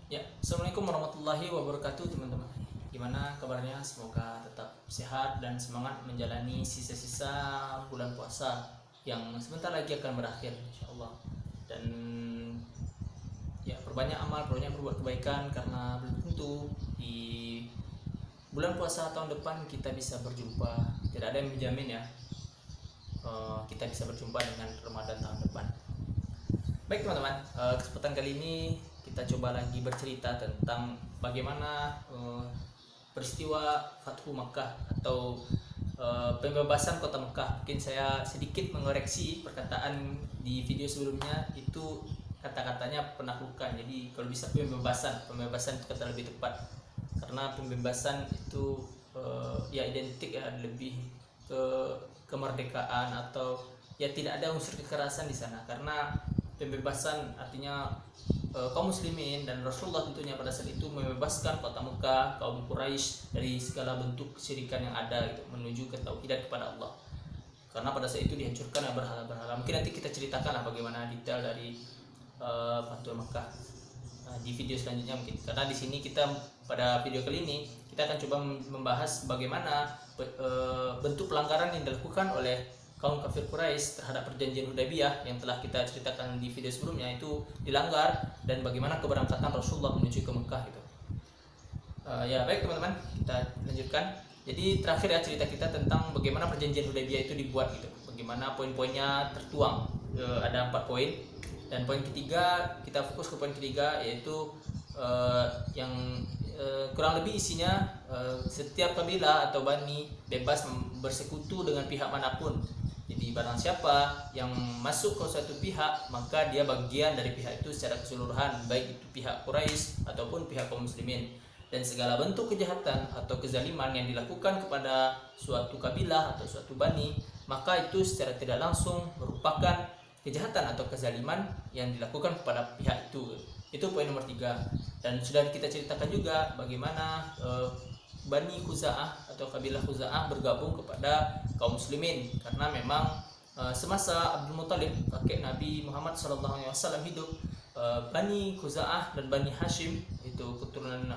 Ya, assalamualaikum warahmatullahi wabarakatuh teman-teman. Gimana kabarnya? Semoga tetap sehat dan semangat menjalani sisa-sisa bulan puasa yang sebentar lagi akan berakhir, insya Allah. Dan ya, perbanyak amal, perbanyak berbuat kebaikan karena belum tentu di bulan puasa tahun depan kita bisa berjumpa. Tidak ada yang menjamin ya, kita bisa berjumpa dengan Ramadan tahun depan. Baik teman-teman, kesempatan kali ini kita coba lagi bercerita tentang bagaimana peristiwa Fathu Makkah atau pembebasan kota Mekah. Mungkin saya sedikit mengoreksi perkataan di video sebelumnya, itu kata-katanya penaklukan. Jadi kalau bisa pembebasan itu kata lebih tepat, karena pembebasan itu ya identik ya, lebih ke kemerdekaan atau ya tidak ada unsur kekerasan di sana, karena pembebasan artinya kaum muslimin dan Rasulullah tentunya pada saat itu membebaskan kota Mekah, kaum Quraisy dari segala bentuk kesyirikan yang ada gitu, menuju ke tauhidan kepada Allah. Karena pada saat itu dihancurkan berhala-berhala. Mungkin nanti kita ceritakan lah bagaimana detail dari Fathu Mekah di video selanjutnya mungkin. Karena di sini kita pada video kali ini kita akan coba membahas bagaimana bentuk pelanggaran yang dilakukan oleh kaum kafir Quraisy terhadap perjanjian Hudaybiyah yang telah kita ceritakan di video sebelumnya itu dilanggar, dan bagaimana keberangkatan Rasulullah menuju ke Mekah itu. Ya baik teman-teman, kita lanjutkan. Jadi terakhir ya cerita kita tentang bagaimana perjanjian Hudaybiyah itu dibuat gitu, bagaimana poin-poinnya tertuang. Ada 4 poin, dan poin ketiga kita fokus ke poin ketiga, yaitu yang kurang lebih isinya setiap kabilah atau bani bebas bersekutu dengan pihak manapun. Jadi barang siapa yang masuk ke suatu pihak, maka dia bagian dari pihak itu secara keseluruhan, baik itu pihak Quraisy ataupun pihak kaum muslimin. Dan segala bentuk kejahatan atau kezaliman yang dilakukan kepada suatu kabilah atau suatu bani, maka itu secara tidak langsung merupakan kejahatan atau kezaliman yang dilakukan kepada pihak itu. Itu poin nomor 3. Dan sudah kita ceritakan juga bagaimana Bani Khuza'ah atau kabilah Khuza'ah bergabung kepada kaum muslimin, karena memang semasa Abdul Muthalib kakek Nabi Muhammad SAW hidup, Bani Khuza'ah dan Bani Hashim itu keturunan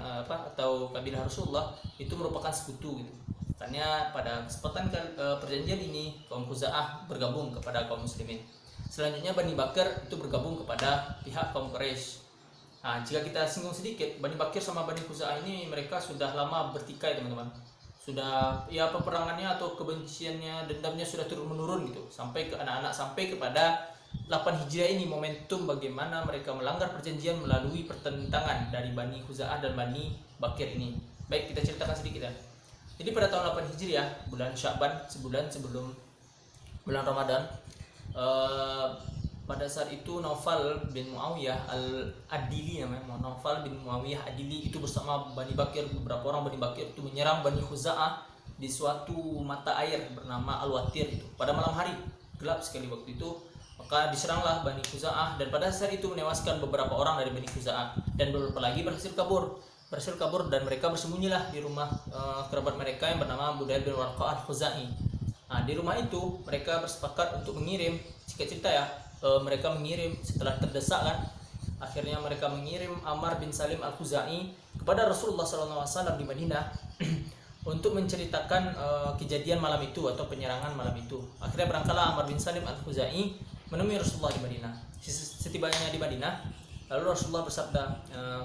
atau kabilah Rasulullah itu merupakan sekutu gitu. Makanya pada kesempatan perjanjian ini kaum Khuza'ah bergabung kepada kaum muslimin. Selanjutnya Bani Bakr itu bergabung kepada pihak kaum Quraisy. Nah, jika kita singgung sedikit, Bani Bakr sama Bani Khuza'ah ini mereka sudah lama bertikai teman-teman. Sudah ya peperangannya atau kebenciannya, dendamnya sudah turun menurun gitu, sampai ke anak-anak, sampai kepada 8 Hijriah ini momentum bagaimana mereka melanggar perjanjian melalui pertentangan dari Bani Khuza'ah dan Bani Bakr ini. Baik, kita ceritakan sedikit ya. Jadi pada tahun 8 Hijriah, bulan Sya'ban, sebulan sebelum bulan Ramadan, pada saat itu Naufal bin Muawiyah al-Adili namanya, Naufal bin Muawiyah Adili itu bersama Bani Bakr, beberapa orang Bani Bakr itu menyerang Bani Khuza'ah di suatu mata air bernama Al-Watir itu pada malam hari, gelap sekali waktu itu. Maka diseranglah Bani Khuza'ah, dan pada saat itu menewaskan beberapa orang dari Bani Khuza'ah, dan beberapa lagi berhasil kabur, dan mereka bersembunyilah di rumah kerabat mereka yang bernama Budayl bin Warqah al-Khuzai. Nah, di rumah itu mereka bersepakat untuk mengirim, jika cerita ya, mereka mengirim setelah terdesak kan, akhirnya mereka mengirim Ammar bin Salim al-Khuzai kepada Rasulullah SAW di Madinah untuk menceritakan kejadian malam itu atau penyerangan malam itu. Akhirnya berangkatlah Ammar bin Salim al-Khuzai menemui Rasulullah di Madinah. Setibanya di Madinah, lalu Rasulullah bersabda,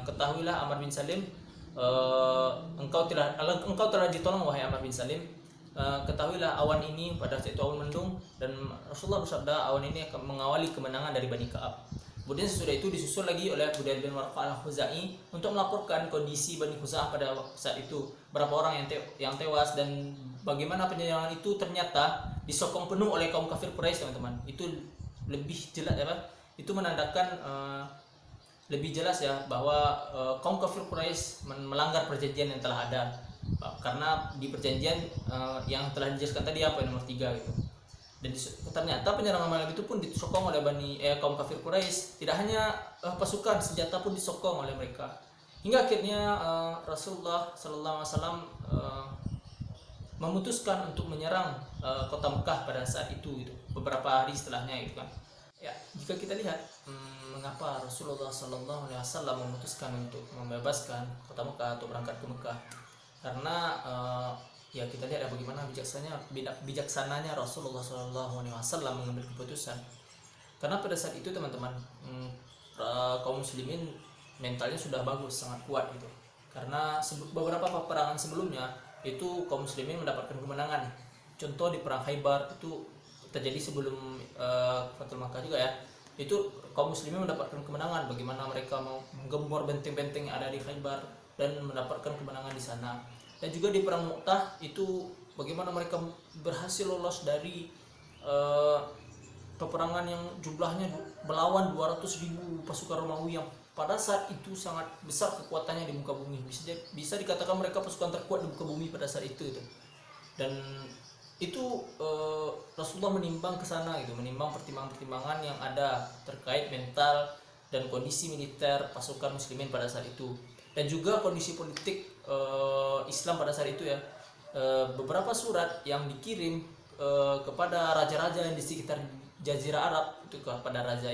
ketahuilah Ammar bin Salim, engkau telah ditolong wahai Ammar bin Salim. Ketahuilah awan ini pada saat itu awan mendung, dan Rasulullah bersabda awan ini akan mengawali kemenangan dari Bani Ka'ab. Kemudian sesudah itu disusul lagi oleh Budayl bin Warqah al-Khuzai untuk melaporkan kondisi Bani Khuza'ah pada saat itu, berapa orang yang tewas, dan bagaimana penyerangan itu ternyata disokong penuh oleh kaum kafir Quraisy teman-teman. Itu lebih jelas ya, itu menandakan lebih jelas ya bahwa kaum kafir Quraisy melanggar perjanjian yang telah ada. Karena di perjanjian yang telah dijelaskan tadi apa nomor 3 gitu. Dan ternyata penyerangan malam itu pun disokong oleh kaum kafir Quraisy. Tidak hanya pasukan, senjata pun disokong oleh mereka. Hingga akhirnya Rasulullah SAW memutuskan untuk menyerang kota Mekah pada saat itu gitu. Beberapa hari setelahnya gitu kan. Ya, jika kita lihat mengapa Rasulullah Sallallahu Alaihi Wasallam memutuskan untuk membebaskan kota Mekah atau berangkat ke Mekah. Karena ya kita lihat ya bagaimana bijaksananya Rasulullah Sallallahu Alaihi Wasallam mengambil keputusan. Karena pada saat itu teman-teman, kaum muslimin mentalnya sudah bagus, sangat kuat gitu. Karena beberapa peperangan sebelumnya itu kaum muslimin mendapatkan kemenangan. Contoh di perang Khaybar itu terjadi sebelum Fathul Makkah juga ya. Itu kaum muslimin mendapatkan kemenangan, bagaimana mereka mau menggempur benteng-benteng yang ada di Khaybar dan mendapatkan kemenangan di sana. Dan juga di perang Mu'tah itu bagaimana mereka berhasil lolos dari peperangan yang jumlahnya melawan 200.000 pasukan Romawi yang pada saat itu sangat besar kekuatannya di muka bumi. Bisa dikatakan mereka pasukan terkuat di muka bumi pada saat itu. Dan itu Rasulullah menimbang ke sana gitu, menimbang pertimbangan-pertimbangan yang ada terkait mental dan kondisi militer pasukan muslimin pada saat itu, dan juga kondisi politik Islam pada saat itu ya. Beberapa surat yang dikirim kepada raja-raja yang di sekitar Jazirah Arab itu, kepada Raja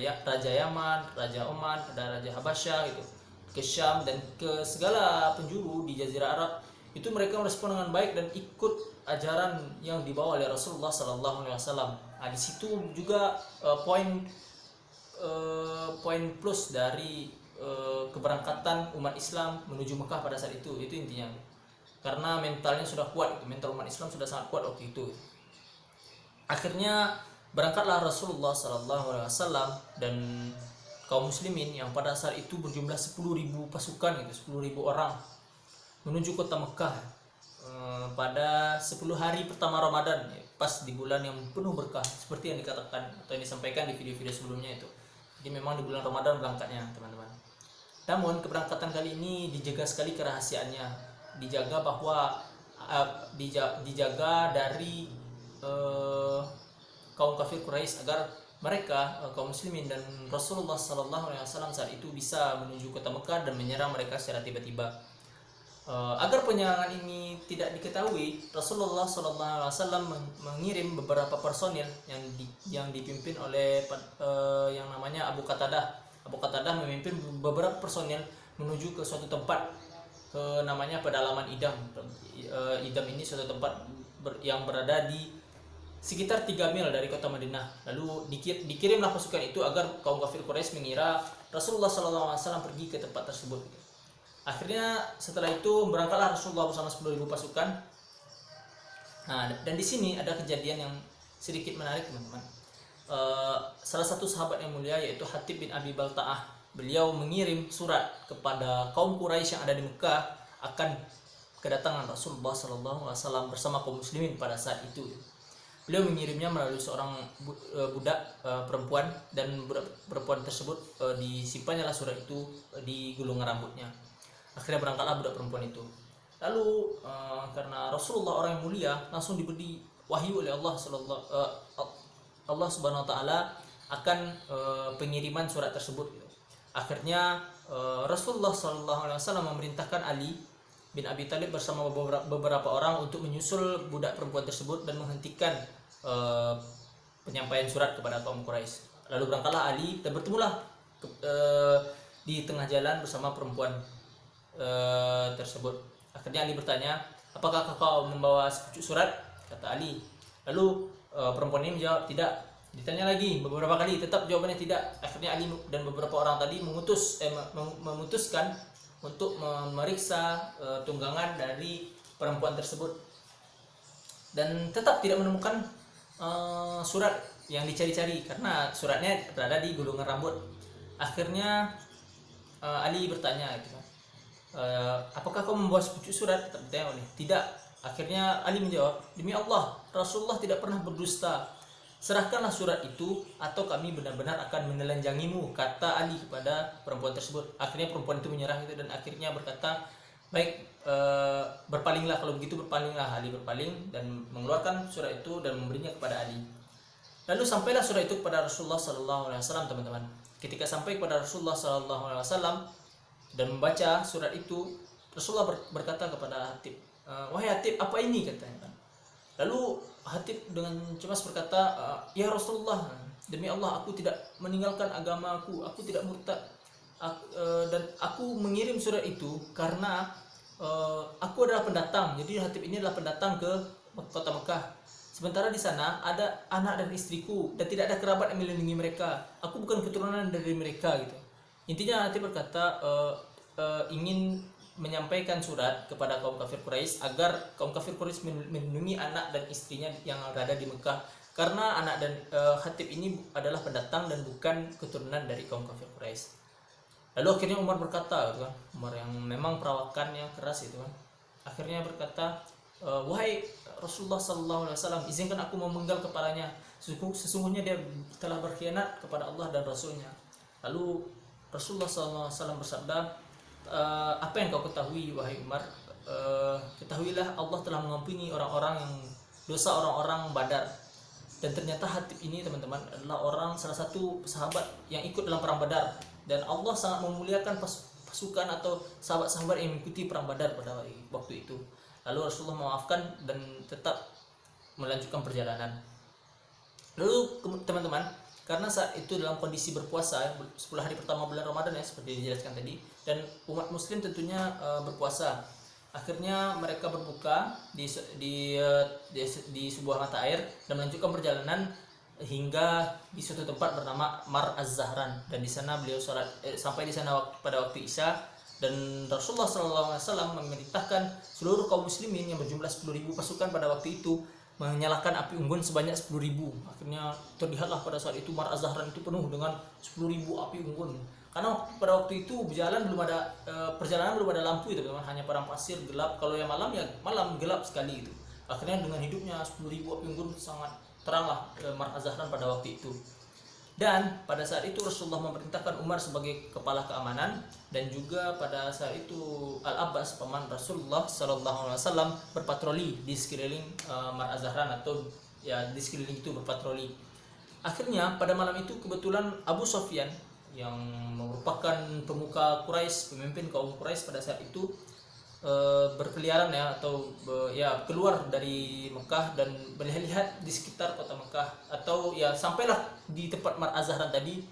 Yaman, Raja Oman, ada Raja Habasyah gitu, ke Syam dan ke segala penjuru di Jazirah Arab, itu mereka merespon dengan baik dan ikut ajaran yang dibawa oleh Rasulullah Sallallahu Alaihi Wasallam. Nah, di situ juga poin plus dari keberangkatan umat Islam menuju Mekah pada saat itu intinya. Karena mentalnya sudah kuat, mental umat Islam sudah sangat kuat waktu itu. Akhirnya berangkatlah Rasulullah Sallallahu Alaihi Wasallam dan kaum muslimin yang pada saat itu berjumlah 10.000 pasukan gitu, 10.000 orang menuju kota Mekah pada 10 hari pertama Ramadan ya, pas di bulan yang penuh berkah seperti yang dikatakan atau yang disampaikan di video-video sebelumnya itu. Jadi memang di bulan Ramadan berangkatnya teman-teman. Namun keberangkatan kali ini dijaga sekali kerahasiaannya, dijaga bahwa dijaga dari kaum kafir Quraisy agar mereka kaum muslimin dan Rasulullah Sallallahu Alaihi Wasallam saat itu bisa menuju kota Mekah dan menyerang mereka secara tiba-tiba. Agar penyerangan ini tidak diketahui, Rasulullah Sallallahu Alaihi Wasallam mengirim beberapa personil yang dipimpin oleh yang namanya Abu Qatadah. Abu Qatadah memimpin beberapa personil menuju ke suatu tempat namanya pedalaman Idam. Idam ini suatu tempat yang berada di sekitar 3 mil dari kota Madinah. Lalu dikirimlah pasukan itu agar kaum kafir Quraisy mengira Rasulullah Sallallahu Alaihi Wasallam pergi ke tempat tersebut. Akhirnya setelah itu berangkatlah Rasulullah bersama 10.000 pasukan. Nah, dan di sini ada kejadian yang sedikit menarik teman-teman. Salah satu sahabat yang mulia yaitu Hatib bin Abi Balta'ah, beliau mengirim surat kepada kaum Quraisy yang ada di Mekah akan kedatangan Rasulullah Sallallahu Alaihi Wasallam bersama kaum muslimin pada saat itu. Beliau mengirimnya melalui seorang budak perempuan, dan budak perempuan tersebut disimpannya lah surat itu di gulungan rambutnya. Akhirnya berangkatlah budak perempuan itu. Lalu karena Rasulullah orang yang mulia, langsung diberi wahyu oleh Allah Subhanahu Wa Taala akan pengiriman surat tersebut. Akhirnya Rasulullah Sallallahu Alaihi Wasallam memerintahkan Ali bin Abi Thalib bersama beberapa orang untuk menyusul budak perempuan tersebut dan menghentikan penyampaian surat kepada kaum Quraisy. Lalu berangkatlah Ali dan bertemulah di tengah jalan bersama perempuan tersebut. Akhirnya Ali bertanya, apakah kau membawa sepucuk surat? Kata Ali. Lalu perempuan ini menjawab tidak. Ditanya lagi beberapa kali, tetap jawabannya tidak. Akhirnya Ali dan beberapa orang tadi memutuskan untuk memeriksa tunggangan dari perempuan tersebut, dan tetap tidak menemukan surat yang dicari-cari karena suratnya berada di gulungan rambut. Akhirnya Ali bertanya gitu, apakah kau membawa sepucuk surat? Bertanya oleh tidak. Akhirnya Ali menjawab, demi Allah, Rasulullah tidak pernah berdusta. Serahkanlah surat itu atau kami benar-benar akan menelanjangimu, kata Ali kepada perempuan tersebut. Akhirnya perempuan itu menyerah itu dan akhirnya berkata, baik, berpalinglah, kalau begitu berpalinglah. Ali berpaling dan mengeluarkan surat itu dan memberinya kepada Ali. Lalu sampailah surat itu kepada Rasulullah Sallallahu Alaihi Wasallam teman-teman. Ketika sampai kepada Rasulullah Sallallahu Alaihi Wasallam dan membaca surat itu, Rasulullah berkata kepada Hatib, wahai Hatib, apa ini, katanya. Lalu Hatib dengan cemas berkata, ya Rasulullah, demi Allah aku tidak meninggalkan agamaku, aku tidak murtad. Dan aku mengirim surat itu karena aku adalah pendatang. Jadi Hatib ini adalah pendatang ke kota Mekah. Sementara di sana ada anak dan istriku dan tidak ada kerabat yang melindungi mereka. Aku bukan keturunan dari mereka gitu. Intinya Hatib berkata ingin menyampaikan surat kepada kaum kafir Quraisy agar kaum kafir Quraisy melindungi anak dan istrinya yang berada di Mekah, karena anak dan Hatib ini adalah pendatang dan bukan keturunan dari kaum kafir Quraisy. Lalu akhirnya Umar berkata, gitu kan, Umar yang memang perawakannya keras itu kan, akhirnya berkata, wahai Rasulullah Sallallahu Alaihi Wasallam, izinkan aku memenggal kepalanya. Sesungguhnya dia telah berkhianat kepada Allah dan Rasulnya. Lalu Rasulullah Sallallahu Alaihi Wasallam bersabda, apa yang kau ketahui wahai Umar? Ketahuilah Allah telah mengampuni orang-orang yang dosa orang-orang Badar. Dan ternyata Hatib ini teman-teman adalah salah satu sahabat yang ikut dalam perang Badar, dan Allah sangat memuliakan pasukan atau sahabat-sahabat yang mengikuti perang Badar pada waktu itu. Lalu Rasulullah memaafkan dan tetap melanjutkan perjalanan. Lalu teman-teman, karena saat itu dalam kondisi berpuasa 10 hari pertama bulan Ramadan ya, seperti dijelaskan tadi, dan umat muslim tentunya berpuasa. Akhirnya mereka berbuka di sebuah mata air dan melanjutkan perjalanan hingga di suatu tempat bernama Mar Az-Zahran, dan di sana beliau sampai di sana pada waktu Isya, dan Rasulullah SAW memerintahkan seluruh kaum muslimin yang berjumlah 10.000 pasukan pada waktu itu menyalakan api unggun sebanyak 10.000. Akhirnya terlihatlah pada saat itu Mar Az-Zahran itu penuh dengan 10.000 api unggun. Karena pada waktu itu perjalanan belum ada lampu itu teman-teman, hanya padang pasir gelap. Kalau yang malam ya malam gelap sekali itu. Akhirnya dengan hidupnya 10.000 api unggun sangat teranglah Mar Az-Zahran pada waktu itu. Dan pada saat itu Rasulullah memerintahkan Umar sebagai kepala keamanan, dan juga pada saat itu Al-Abbas paman Rasulullah Sallallahu Alaihi Wasallam berpatroli di sekeliling Mar Az-Zahran, atau ya di sekeliling itu berpatroli. Akhirnya pada malam itu kebetulan Abu Sufyan yang merupakan pemuka Quraisy, pemimpin kaum Quraisy pada saat itu berkeliaran ya, atau keluar dari Mekah dan melihat di sekitar kota Mekah, atau ya sampailah di tempat Mar Az-Zahran tadi,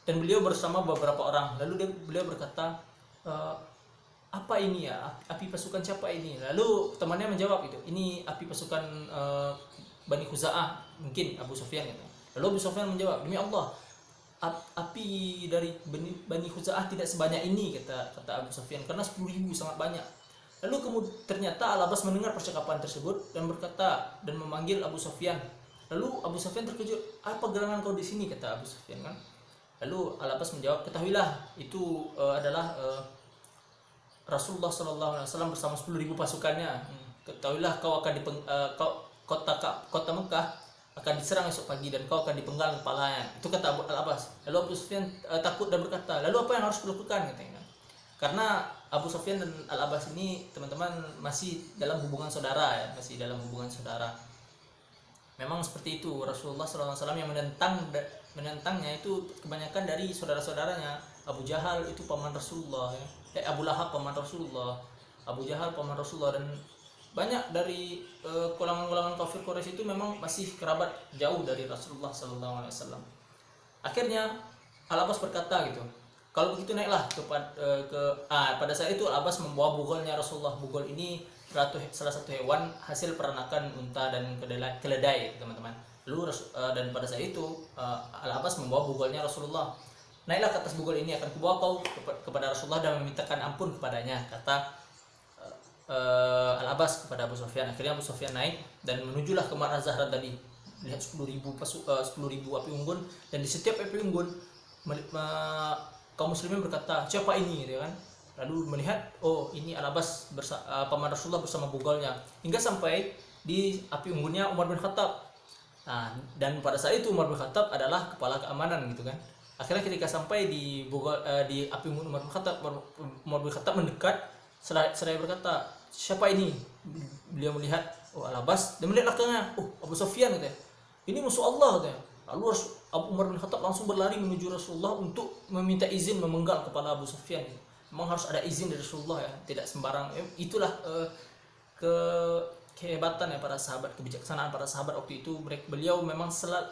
dan beliau bersama beberapa orang. Lalu beliau berkata, apa ini ya, api pasukan siapa ini? Lalu temannya menjawab, ini api pasukan Bani Khuza'ah, mungkin Abu Sufyan gitu. Lalu Abu Sufyan menjawab, demi Allah, api dari Bani Khuza'ah tidak sebanyak ini, kata Abu Sufyan, karena 10.000 sangat banyak. Lalu ternyata Al-Abbas mendengar percakapan tersebut dan berkata dan memanggil Abu Sufyan. Lalu Abu Sufyan terkejut, apa gerangan kau di sini, kata Abu Sufyan kan. Lalu Al-Abbas menjawab, ketahuilah itu adalah Rasulullah Sallallahu Alaihi Wasallam bersama 10.000 pasukannya. Ketahuilah kau akan kota Mekah akan diserang esok pagi dan kau akan dipenggal kepalanya. Itu kata Al-Abbas. Lalu Abu Sufyan takut dan berkata, lalu apa yang harus kulakukan, katanya. Karena Abu Sufyan dan Al-Abbas ini teman-teman masih dalam hubungan saudara ya, masih dalam hubungan saudara. Memang seperti itu, Rasulullah SAW yang menentangnya itu kebanyakan dari saudara-saudaranya. Abu Jahal itu paman Rasulullah ya. Abu Lahab paman Rasulullah, Abu Jahal paman Rasulullah, dan banyak dari kalangan kafir Quraisy itu memang masih kerabat jauh dari Rasulullah SAW. Akhirnya Al-Abbas berkata gitu, kalau begitu naiklah pada saat itu Al-Abbas membawa bugolnya Rasulullah. Bugol ini salah satu hewan hasil peranakan unta dan keledai teman-teman. Lalu dan pada saat itu Al-Abbas membawa bugolnya Rasulullah. Naiklah ke atas bugol ini, akan kubawa kau kepada Rasulullah dan memintakan ampun kepadanya, kata Al-Abbas kepada Abu Sufyan. Akhirnya Abu Sufyan naik dan menujulah ke Mar Az-Zahran tadi. Lihat 10.000 api unggun, dan di setiap api unggun kaum muslimin berkata, siapa ini, gitu kan. Lalu melihat, oh ini Al-Abbas paman Rasulullah bersama bugolnya, hingga sampai di api unggunnya Umar bin Khattab. Nah, dan pada saat itu Umar bin Khattab adalah kepala keamanan gitu kan. Akhirnya ketika sampai di api unggun Umar bin Khattab mendekat, seraya berkata, siapa ini? Beliau melihat, oh Al-Abbas, dan melihat belakangnya, oh Abu Sufyan, gitu ya. Ini musuh Allah, gitu ya. Lalu Umar bin Khattab langsung berlari menuju Rasulullah untuk meminta izin memenggal kepala Abu Sufyan. Memang harus ada izin dari Rasulullah ya, tidak sembarang. Itulah kehebatan ya para sahabat, kebijaksanaan para sahabat waktu itu. Beliau memang sangat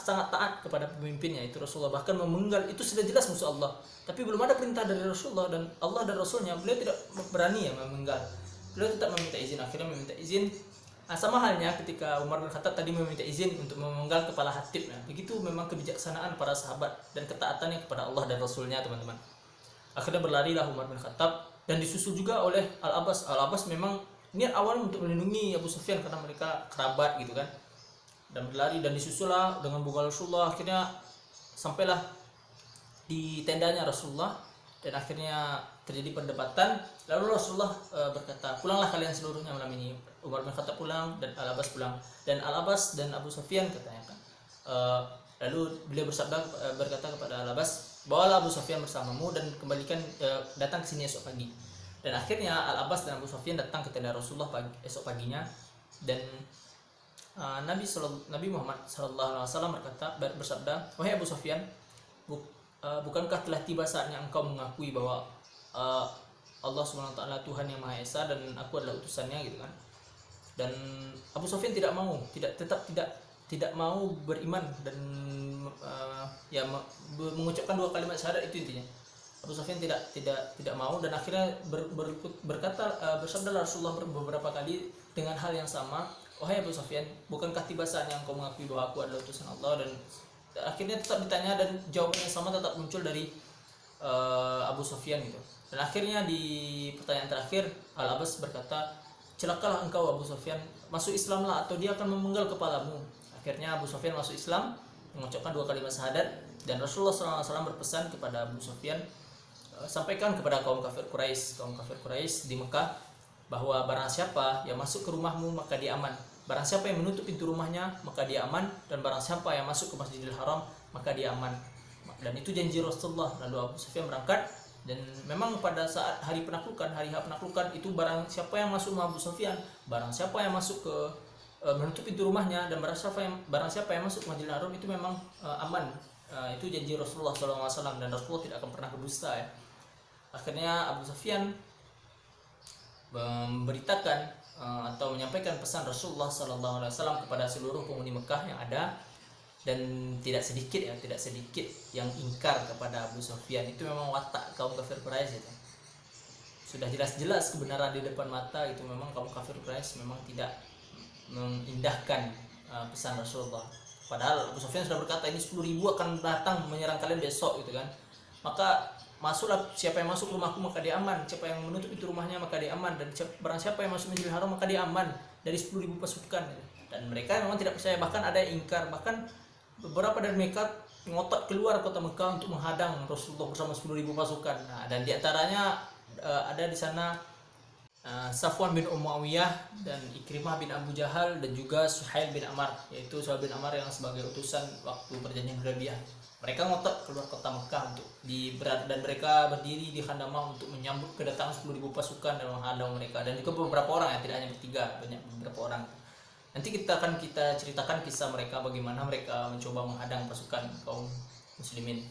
taat kepada pemimpinnya itu Rasulullah, bahkan memenggal itu sudah jelas musuh Allah, tapi belum ada perintah dari Rasulullah dan Allah dan Rasulnya, beliau tidak berani ya memenggal, beliau tetap meminta izin, akhirnya meminta izin. Nah, sama halnya ketika Umar bin Khattab tadi meminta izin untuk memenggal kepala Hatib. Nah, begitu memang kebijaksanaan para sahabat dan ketaatannya kepada Allah dan Rasulnya, teman-teman. Akhirnya berlarilah Umar bin Khattab dan disusul juga oleh Al-Abbas. Al-Abbas memang niat awal untuk melindungi Abu Sufyan karena mereka kerabat gitu kan. Dan berlari dan disusullah dengan bunga Rasulullah. Akhirnya sampailah di tendanya Rasulullah dan akhirnya terjadi perdebatan. Lalu Rasulullah berkata, pulanglah kalian seluruhnya malam ini. Umar bin Khattab pulang dan Al-Abbas pulang, dan Al-Abbas dan Abu Sufyan katanya kan. Lalu beliau berkata kepada Al-Abbas, bawalah Abu Sufyan bersamamu dan kembalikan, datang ke sini esok pagi. Dan akhirnya Al-Abbas dan Abu Sufyan datang ke tenda Rasulullah esok paginya, dan Nabi Muhammad SAW bersabda, wahai Abu Sufyan, bukankah telah tiba saatnya engkau mengakui bahwa Allah SWT Tuhan yang Maha Esa dan aku adalah utusannya gitu kan. Dan Abu Sufyan tidak mau beriman dan mengucapkan dua kalimat syahadat, itu intinya. Abu Sufyan tidak mau, dan akhirnya bersabda Rasulullah beberapa kali dengan hal yang sama, wahai Abu Sufyan, bukankah tiba saatnya engkau mengakui bahwa aku adalah utusan Allah? Dan akhirnya tetap ditanya dan jawaban yang sama tetap muncul dari Abu Sufyan gitu. Dan akhirnya di pertanyaan terakhir Al-Abbas berkata, celakalah engkau Abu Sufyan, masuk Islamlah atau dia akan memenggal kepalamu. Akhirnya Abu Sufyan masuk Islam, mengucapkan dua kalimat syahadat, dan Rasulullah SAW berpesan kepada Abu Sufyan, sampaikan kepada kaum kafir Quraisy di Mekah bahwa barang siapa yang masuk ke rumahmu maka dia aman, barang siapa yang menutup pintu rumahnya maka dia aman, dan barang siapa yang masuk ke Masjidil Haram maka dia aman. Dan itu janji Rasulullah. Lalu Abu Sufyan berangkat, dan memang pada saat hari H penaklukan itu, barang siapa yang masuk rumah Abu Sufyan, barang siapa yang masuk ke menutup pintu rumahnya, dan barang siapa yang masuk ke Masjidil Haram itu memang aman. Itu janji Rasulullah SAW, dan Rasulullah tidak akan pernah berdusta ya. Akhirnya Abu Sufyan memberitakan atau menyampaikan pesan Rasulullah SAW kepada seluruh penghuni Mekah yang ada, dan tidak sedikit yang ingkar kepada Abu Sufyan. Itu memang watak kaum kafir Quraisy itu. Sudah jelas-jelas kebenaran di depan mata, itu memang kaum kafir Quraisy memang tidak mengindahkan pesan Rasulullah. Padahal Abu Sufyan sudah berkata, ini 10.000 akan datang menyerang kalian besok gitu kan. Maka masuklah, siapa yang masuk rumahku maka dia aman, siapa yang menutup pintu rumahnya maka dia aman, dan barang siapa yang masuk Masjidil Haram maka dia aman dari 10.000 pasukan. Dan mereka memang tidak percaya, bahkan ada yang ingkar, bahkan beberapa dari mereka ngotot keluar kota Mekah untuk menghadang Rasulullah bersama 10.000 pasukan. Nah, dan diantaranya ada di sana Safwan bin Umayyah dan Ikrimah bin Abu Jahal dan juga Suhail bin Amr, yaitu Suhail bin Amr yang sebagai utusan waktu perjanjian Hudaybiyah. Mereka ngotot keluar kota Mekah dan mereka berdiri di Khandamah untuk menyambut kedatangan 10.000 pasukan dan menghadang mereka. Dan juga beberapa orang, tidak hanya bertiga, banyak beberapa orang. Nanti kita ceritakan kisah mereka, bagaimana mereka mencoba menghadang pasukan kaum muslimin.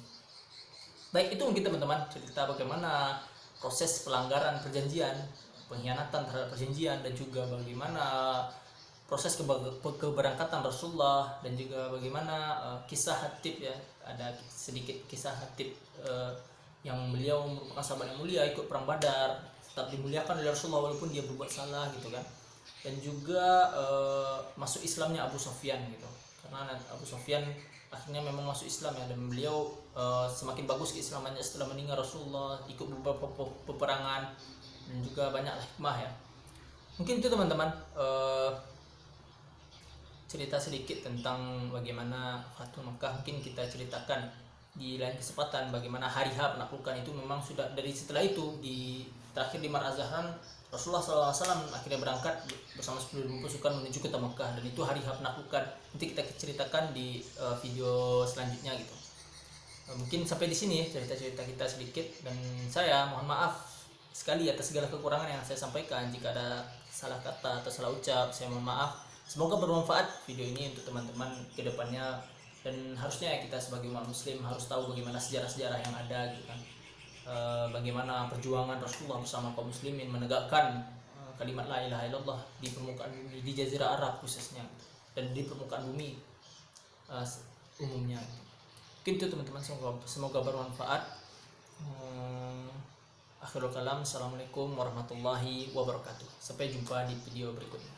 Baik, itu mungkin teman-teman cerita bagaimana proses pelanggaran perjanjian, pengkhianatan terhadap perjanjian, dan juga bagaimana proses keberangkatan Rasulullah, dan juga bagaimana kisah Hatib ya. Ada sedikit kisah Hatib yang beliau merupakan sahabat yang mulia, ikut perang Badar, tetap dimuliakan oleh Rasulullah walaupun dia berbuat salah gitu kan. Dan juga masuk Islamnya Abu Sufyan gitu, karena Abu Sufyan akhirnya memang masuk Islam ya, dan beliau semakin bagus keislamannya setelah meninggal Rasulullah, ikut beberapa peperangan, dan juga banyak hikmah ya. Mungkin itu teman-teman cerita sedikit tentang bagaimana Fathul Makkah. Mungkin kita ceritakan di lain kesempatan bagaimana hari H penaklukan itu. Memang sudah dari setelah itu terakhir di Mar Az-Zahran, Rasulullah SAW akhirnya berangkat bersama 10.000 pasukan menuju kota Mekah, dan itu hari H penaklukan. Nanti kita ceritakan di video selanjutnya gitu. Mungkin sampai di sini cerita-cerita kita sedikit, dan saya mohon maaf sekali atas segala kekurangan yang saya sampaikan. Jika ada salah kata atau salah ucap, saya mohon maaf. Semoga bermanfaat video ini untuk teman-teman ke depannya, dan harusnya kita sebagai umat muslim harus tahu bagaimana sejarah-sejarah yang ada gitu kan. Bagaimana perjuangan Rasulullah bersama kaum muslimin menegakkan kalimat la ilaha illallah di permukaan bumi, di jazirah Arab khususnya, dan di permukaan bumi umumnya. Mungkin itu teman-teman, semoga bermanfaat. Akhirul kalam, assalamualaikum warahmatullahi wabarakatuh. Sampai jumpa di video berikutnya.